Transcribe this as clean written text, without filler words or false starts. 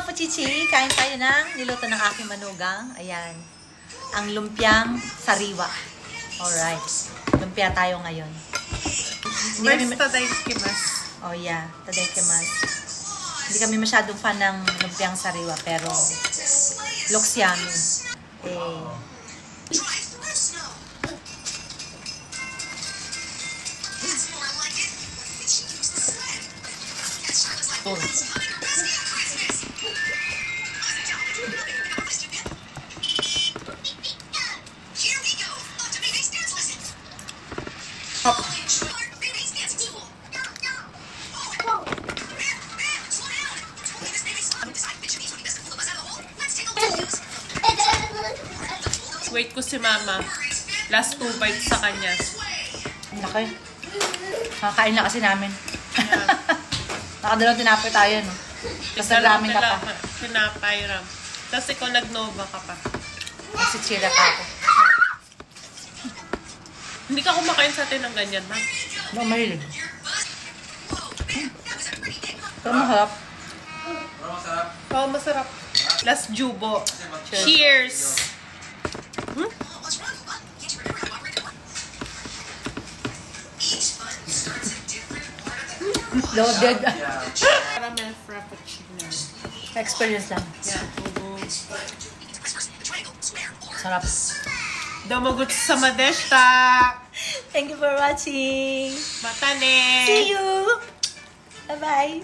mga puchichi, kain tayo ng niluto ng aking manugang. Ayan. Ang lumpiang sariwa. Alright. Lumpia tayo ngayon. First, tadaikimasu. Oh yeah, tadaikimasu. Hindi kami masyadong fan ng lumpiang sariwa, pero looks yummy. Eh. Oh. Hop. Wait ko si mama. Last 2 bites sa kanya. Laki. Nakakain na kasi namin. Yeah. Nakadalawang tinapay tayo, no? Tapos naglamin ka pa. Tinapay, Ram. Tapos ikaw nag-nova ka pa. Kasi chila pa ako. Hindi ka kumakain sa atin ng ganyan, ma? No, mahilig. Pero masarap. Oo, masarap. Last jubo. Cheers! Hmm? Loaded. Caramel frappuccino. Experience lang. Yeah. Sarap. Domogut sa Madeshta! Thank you for watching. Matane! See you! Bye-bye!